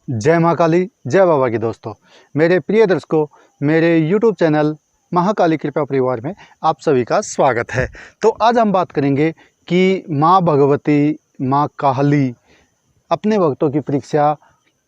जय माँ काली, जय बाबा की दोस्तों। मेरे प्रिय दर्शकों, मेरे YouTube चैनल महाकाली कृपा परिवार में आप सभी का स्वागत है। तो आज हम बात करेंगे कि माँ भगवती, माँ काली अपने भक्तों की परीक्षा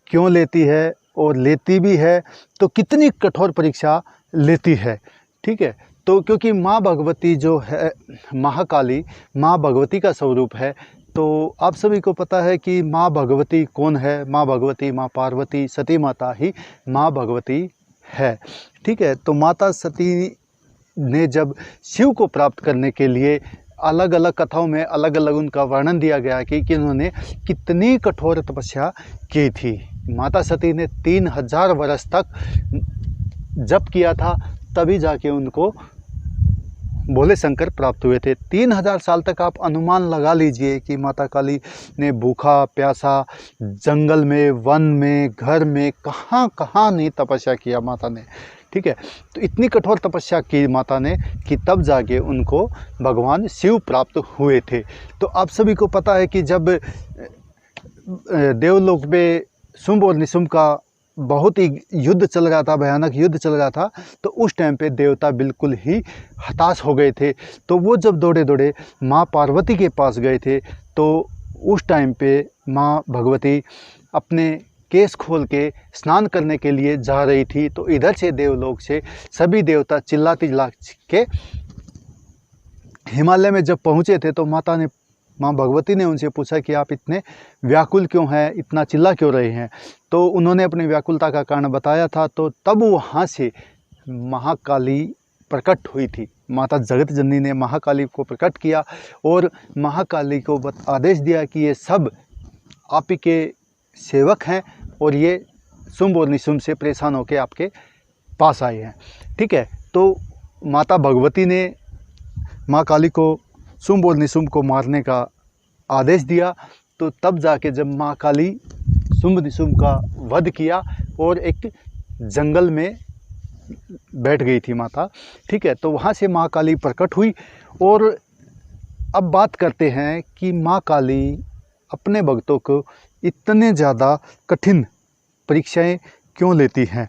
क्यों लेती है और लेती भी है तो कितनी कठोर परीक्षा लेती है। ठीक है, तो क्योंकि माँ भगवती जो है, महाकाली माँ भगवती का स्वरूप है। तो आप सभी को पता है कि माँ भगवती कौन है। माँ भगवती, माँ पार्वती, सती माता ही माँ भगवती है। ठीक है, तो माता सती ने जब शिव को प्राप्त करने के लिए अलग अलग कथाओं में अलग अलग उनका वर्णन दिया गया कि उन्होंने कितनी कठोर तपस्या की थी। माता सती ने 3000 वर्ष तक जप किया था, तभी जाके उनको भोले शंकर प्राप्त हुए थे। 3000 साल तक आप अनुमान लगा लीजिए कि माता काली ने भूखा प्यासा जंगल में, वन में, घर में, कहाँ कहाँ नहीं तपस्या किया माता ने। ठीक है, तो इतनी कठोर तपस्या की माता ने कि तब जाके उनको भगवान शिव प्राप्त हुए थे। तो आप सभी को पता है कि जब देवलोक में शुंभ और निशुंभ का बहुत ही युद्ध चल रहा था, भयानक युद्ध चल रहा था, तो उस टाइम पे देवता बिल्कुल ही हताश हो गए थे। तो वो जब दौड़े दौड़े माँ पार्वती के पास गए थे, तो उस टाइम पे माँ भगवती अपने केस खोल के स्नान करने के लिए जा रही थी। तो इधर से देवलोक से सभी देवता चिल्लाते के हिमालय में जब पहुँचे थे, तो माँ भगवती ने उनसे पूछा कि आप इतने व्याकुल क्यों हैं, इतना चिल्ला क्यों रहे हैं। तो उन्होंने अपनी व्याकुलता का कारण बताया था। तो तब वहाँ से महाकाली प्रकट हुई थी। माता जगत जननी ने महाकाली को प्रकट किया और महाकाली को आदेश दिया कि ये सब आप ही के सेवक हैं और ये शुंभ और निशुंभ से परेशान होकर आपके पास आए हैं। ठीक है, तो माता भगवती ने माँ काली को शुंभ और निशुंभ को मारने का आदेश दिया। तो तब जाके जब माँ काली शुंभ निशुंभ का वध किया और एक जंगल में बैठ गई थी माता। ठीक है, तो वहाँ से माँ काली प्रकट हुई। और अब बात करते हैं कि माँ काली अपने भक्तों को इतने ज़्यादा कठिन परीक्षाएं क्यों लेती हैं।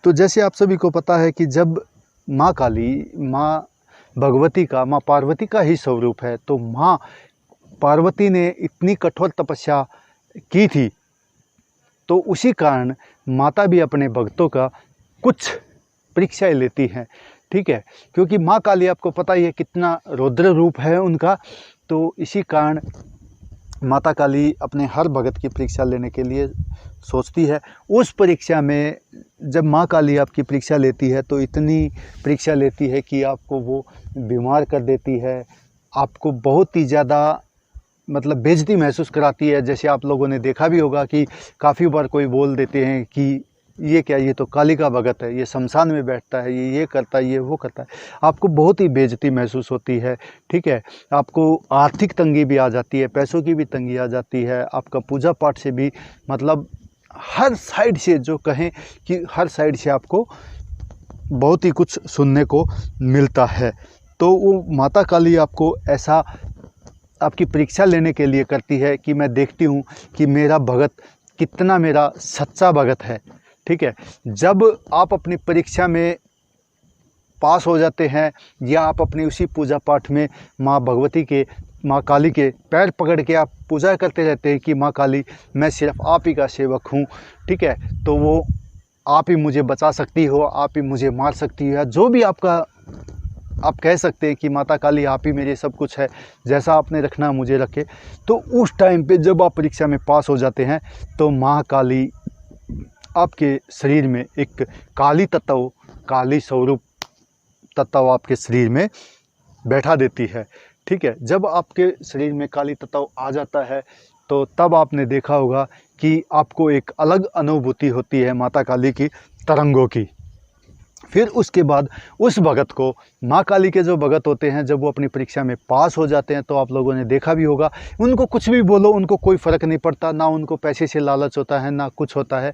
तो जैसे आप सभी को पता है कि जब माँ काली माँ भगवती का, माँ पार्वती का ही स्वरूप है, तो माँ पार्वती ने इतनी कठोर तपस्या की थी, तो उसी कारण माता भी अपने भक्तों का कुछ परीक्षाएं लेती हैं। ठीक है, क्योंकि माँ काली आपको पता ही है कितना रौद्र रूप है उनका। तो इसी कारण माता काली अपने हर भगत की परीक्षा लेने के लिए सोचती है। उस परीक्षा में जब माँ काली आपकी परीक्षा लेती है तो इतनी परीक्षा लेती है कि आपको वो बीमार कर देती है, आपको बहुत ही ज़्यादा मतलब बेइज्जती महसूस कराती है। जैसे आप लोगों ने देखा भी होगा कि काफ़ी बार कोई बोल देते हैं कि ये क्या, ये तो काली का भगत है, ये शमशान में बैठता है, ये करता है, ये वो करता है। आपको बहुत ही बेइज्जती महसूस होती है। ठीक है, आपको आर्थिक तंगी भी आ जाती है, पैसों की भी तंगी आ जाती है, आपका पूजा पाठ से भी मतलब हर साइड से, जो कहें कि हर साइड से आपको बहुत ही कुछ सुनने को मिलता है। तो वो माता काली आपको ऐसा आपकी परीक्षा लेने के लिए करती है कि मैं देखती हूँ कि मेरा भगत कितना मेरा सच्चा भगत है। ठीक है, जब आप अपनी परीक्षा में पास हो जाते हैं या आप अपनी उसी पूजा पाठ में माँ भगवती के, माँ काली के पैर पकड़ के आप पूजा करते रहते हैं कि माँ काली मैं सिर्फ आप ही का सेवक हूँ। ठीक है, तो वो आप ही मुझे बचा सकती हो, आप ही मुझे मार सकती है, जो भी आपका आप कह सकते हैं कि माता काली आप ही मेरे सब कुछ है, जैसा आपने रखना मुझे रखे। तो उस टाइम पे जब आप परीक्षा में पास हो जाते हैं तो माँ काली आपके शरीर में एक काली तत्व, काली स्वरूप तत्व आपके शरीर में बैठा देती है। ठीक है, जब आपके शरीर में काली तत्व आ जाता है तो तब आपने देखा होगा कि आपको एक अलग अनुभूति होती है माता काली की तरंगों की। फिर उसके बाद उस भगत को, माँ काली के जो भगत होते हैं, जब वो अपनी परीक्षा में पास हो जाते हैं तो आप लोगों ने देखा भी होगा, उनको कुछ भी बोलो उनको कोई फ़र्क नहीं पड़ता, ना उनको पैसे से लालच होता है ना कुछ होता है।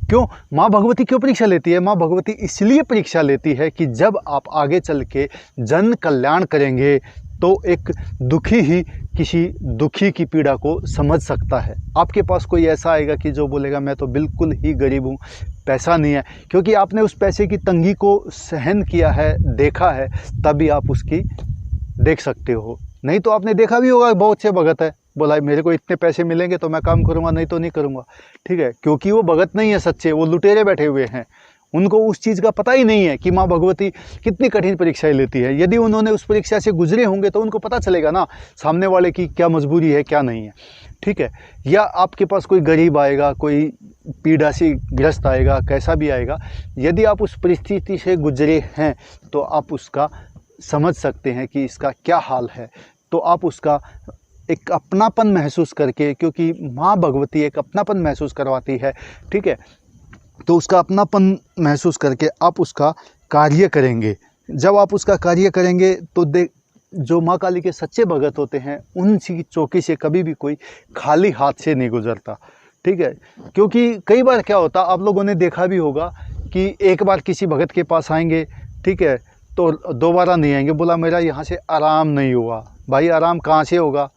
क्यों माँ भगवती क्यों परीक्षा लेती है? माँ भगवती इसलिए परीक्षा लेती है कि जब आप आगे चल के जन कल्याण करेंगे तो एक दुखी ही किसी दुखी की पीड़ा को समझ सकता है। आपके पास कोई ऐसा आएगा कि जो बोलेगा मैं तो बिल्कुल ही गरीब हूँ, पैसा नहीं है, क्योंकि आपने उस पैसे की तंगी को सहन किया है, देखा है, तभी आप उसकी देख सकते हो। नहीं तो आपने देखा भी होगा बहुत से भगत है, बोला मेरे को इतने पैसे मिलेंगे तो मैं काम करूँगा, नहीं तो नहीं करूँगा, ठीक है, क्योंकि वो भगत नहीं है सच्चे, वो लुटेरे बैठे हुए हैं। उनको उस चीज़ का पता ही नहीं है कि माँ भगवती कितनी कठिन परीक्षाएं लेती है। यदि उन्होंने उस परीक्षा से गुजरे होंगे तो उनको पता चलेगा ना सामने वाले की क्या मजबूरी है, क्या नहीं है, ठीक है। या आपके पास कोई गरीब आएगा, कोई पीड़ा से ग्रस्त आएगा, कैसा भी आएगा, यदि आप उस परिस्थिति से गुजरे हैं तो आप उसका समझ सकते हैं कि इसका क्या हाल है। तो आप उसका एक अपनापन महसूस करके, क्योंकि माँ भगवती एक अपनापन महसूस करवाती है, ठीक है, तो उसका अपनापन महसूस करके आप उसका कार्य करेंगे। जब आप उसका कार्य करेंगे तो जो माँ काली के सच्चे भगत होते हैं उनकी चौकी से कभी भी कोई खाली हाथ से नहीं गुजरता, ठीक है। क्योंकि कई बार क्या होता, आप लोगों ने देखा भी होगा कि एक बार किसी भगत के पास आएंगे, ठीक है, तो दोबारा नहीं आएंगे, बोला मेरा यहाँ से आराम नहीं हुआ। भाई आराम कहाँ से होगा,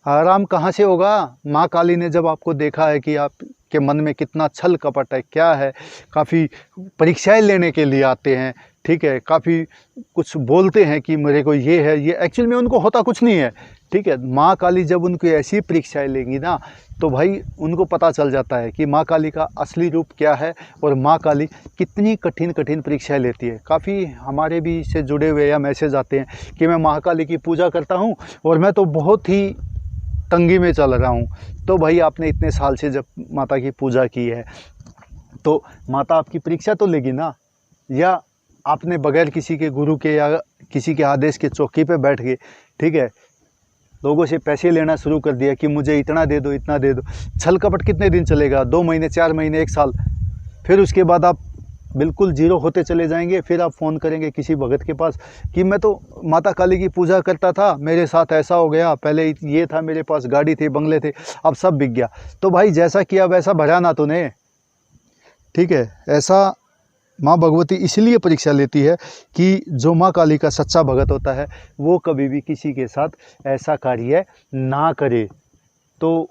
आराम कहाँ से होगा? माँ काली ने जब आपको देखा है कि आपके मन में कितना छल कपट है, क्या है, काफ़ी परीक्षाएं लेने के लिए आते हैं, ठीक है, काफ़ी कुछ बोलते हैं कि मेरे को ये है, ये एक्चुअल में उनको होता कुछ नहीं है, ठीक है। माँ काली जब उनकी ऐसी परीक्षाएं लेंगी ना तो भाई उनको पता चल जाता है कि माँ काली का असली रूप क्या है और माँ काली कितनी कठिन कठिन परीक्षाएं लेती है। काफ़ी हमारे भी से जुड़े हुए या मैसेज आते हैं कि मैं महाकाली की पूजा करता हूँ और मैं तो बहुत ही तंगी में चल रहा हूँ। तो भाई आपने इतने साल से जब माता की पूजा की है तो माता आपकी परीक्षा तो लेगी ना। या आपने बगैर किसी के गुरु के या किसी के आदेश के चौकी पे बैठ गए, ठीक है, लोगों से पैसे लेना शुरू कर दिया कि मुझे इतना दे दो, इतना दे दो। छल कपट कितने दिन चलेगा? 2 महीने, 4 महीने, 1 साल। फिर उसके बाद आप बिल्कुल जीरो होते चले जाएंगे। फिर आप फ़ोन करेंगे किसी भगत के पास कि मैं तो माता काली की पूजा करता था, मेरे साथ ऐसा हो गया, पहले ये था, मेरे पास गाड़ी थी, बंगले थे, अब सब बिक गया। तो भाई जैसा किया वैसा भरा ना तूने, ठीक है। ऐसा माँ भगवती इसलिए परीक्षा लेती है कि जो माँ काली का सच्चा भगत होता है वो कभी भी किसी के साथ ऐसा कार्य ना करे। तो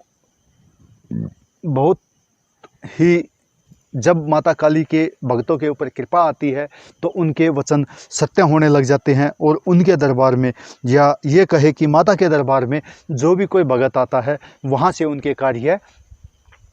बहुत ही जब माता काली के भक्तों के ऊपर कृपा आती है तो उनके वचन सत्य होने लग जाते हैं और उनके दरबार में, या ये कहे कि माता के दरबार में जो भी कोई भगत आता है वहाँ से उनके कार्य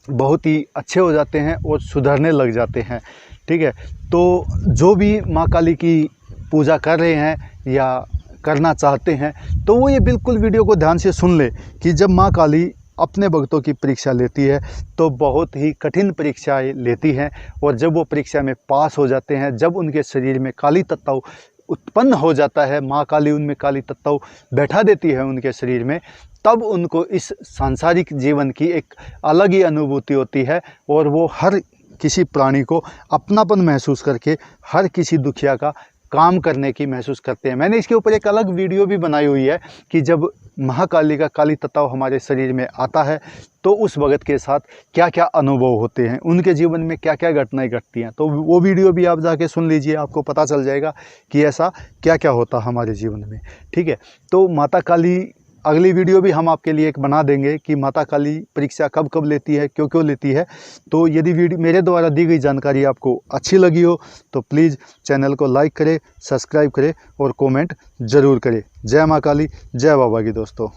बहुत ही अच्छे हो जाते हैं और सुधरने लग जाते हैं, ठीक है। तो जो भी माँ काली की पूजा कर रहे हैं या करना चाहते हैं तो वो ये बिल्कुल वीडियो को ध्यान से सुन ले कि जब माँ काली अपने भक्तों की परीक्षा लेती है तो बहुत ही कठिन परीक्षाएं लेती हैं, और जब वो परीक्षा में पास हो जाते हैं, जब उनके शरीर में काली तत्व उत्पन्न हो जाता है, माँ काली उनमें काली तत्व बैठा देती है उनके शरीर में, तब उनको इस सांसारिक जीवन की एक अलग ही अनुभूति होती है और वो हर किसी प्राणी को अपनापन महसूस करके हर किसी दुखिया का काम करने की महसूस करते हैं। मैंने इसके ऊपर एक अलग वीडियो भी बनाई हुई है कि जब महाकाली का काली तत्व हमारे शरीर में आता है तो उस भगत के साथ क्या क्या अनुभव होते हैं, उनके जीवन में क्या क्या घटनाएं घटती हैं। तो वो वीडियो भी आप जाके सुन लीजिए, आपको पता चल जाएगा कि ऐसा क्या क्या होता हमारे जीवन में, ठीक है। तो माता काली, अगली वीडियो भी हम आपके लिए एक बना देंगे कि माता काली परीक्षा कब कब लेती है, क्यों क्यों लेती है। तो यदि वीडियो मेरे द्वारा दी गई जानकारी आपको अच्छी लगी हो तो प्लीज़ चैनल को लाइक करें, सब्सक्राइब करें और कमेंट ज़रूर करें। जय माँ काली, जय बाबा की दोस्तों।